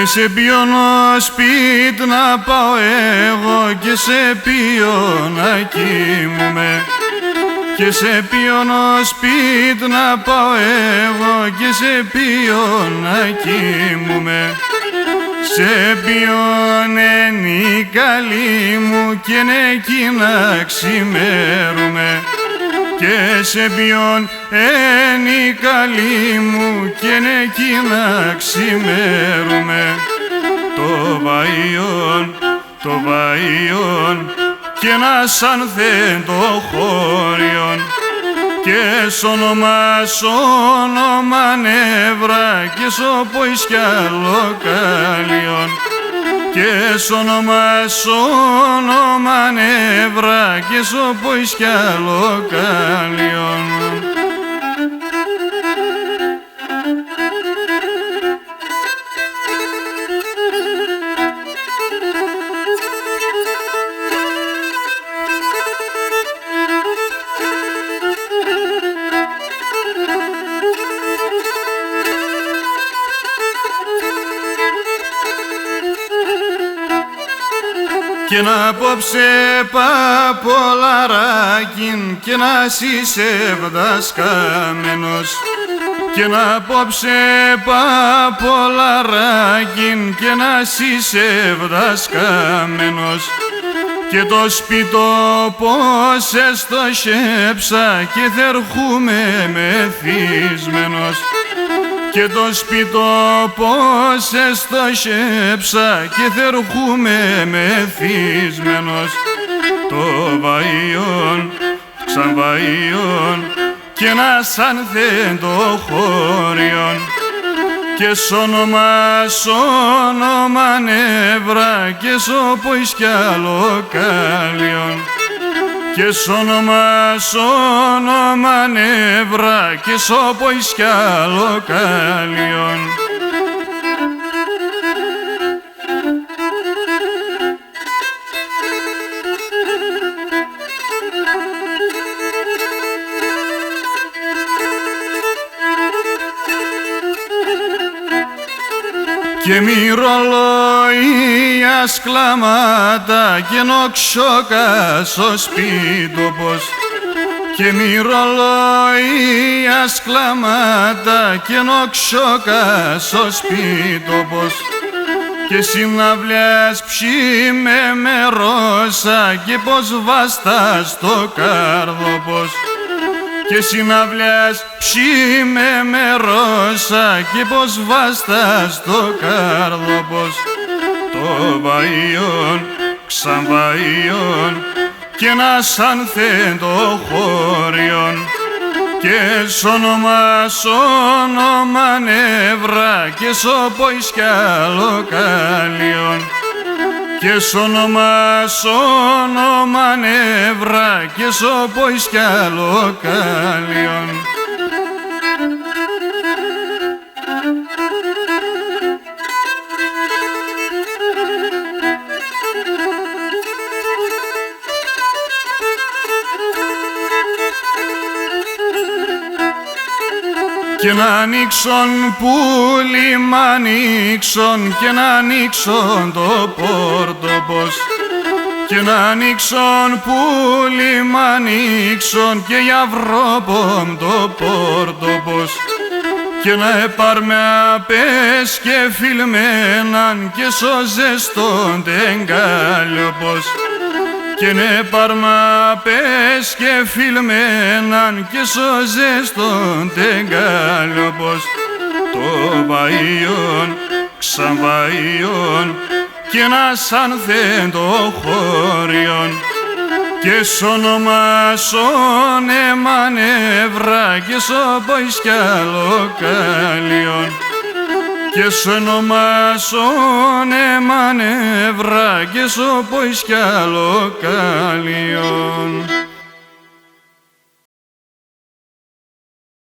Και σε ποιον σπίτι να πάω εγώ και σε ποιον να κοιμούμαι. Και σε ποιον σπίτι να πάω εγώ και σε ποιον να κοιμούμαι. Σε ποιον είναι η καλή μου και είναι εκεί να ξημέρουμε. Και σε ποιον είναι η καλή μου και είναι εκεί να ξημέρουμε. Το βαϊόν και ένα ανθέντο χώριον και σ' όνομα νεύρα και σ' ποϊσκιάλο καλλιον και σ' όνομα νεύρα και σ' ποϊσκιάλο καλλιον. Και να απόψε παπολαράκιν και να είσαι βδασκαμένος. Και να απόψε παπολαράκιν και να είσαι βδασκαμένος. Και το σπίτο πως έστω σκέψα και θερχούμε μεθυσμένος. Και το σπίτο πως έστω σκέψα και θερχούμε μεθυσμένος. Το βαϊόν, ξανβαϊόν και ένας ανθέντο χώριον και σ' όνομα νεύρα και σ' ποϊσκιάλο καλλιον και σ' όνομα νεύρα και σ' ποϊσκιάλο καλλιον. Και μυρολόια σκλάματα και νοξόκας ο σπίτοπος. Και μυρολόια σκλάματα και νοξόκας ο σπίτοπος. Και συναυλιάς ψήμε με ρώσα και πως βάστας το καρδόπος. Και συναυλιάς ψήμε με ρώσα και πως βάστας το καρδόπος. Το βαϊόν, ξανβαϊόν και ένας ανθέντο χώριον και σ' όνομα νεύρα και σ' ποϊσκιάλο καλλιον και σ' όνομα νεύρα και σ' ποϊσκιάλο καλλιον. Και να ανοίξον πουλί μ' ανοίξον και να ανοίξον το πόρτοπος. Και να ανοίξον πουλί μ' ανοίξον και για βρόπομ το πόρτοπος. Και να επάρμε απές και φιλμέναν και σώζεστον τεγκάλιοπος. Και ναι παρμα πες και φιλμέναν και σώζεστον τεγκάλιοπος. Το βαϊόν, ξανβαϊόν και ένας ανθέντο χώριον και σ' ονομάσον εμανεύρα και σ' ποϊσκιάλο καλλιον και σ' ονομάσον εμανεύρα και σ' ποϊσκιάλο καλλιον.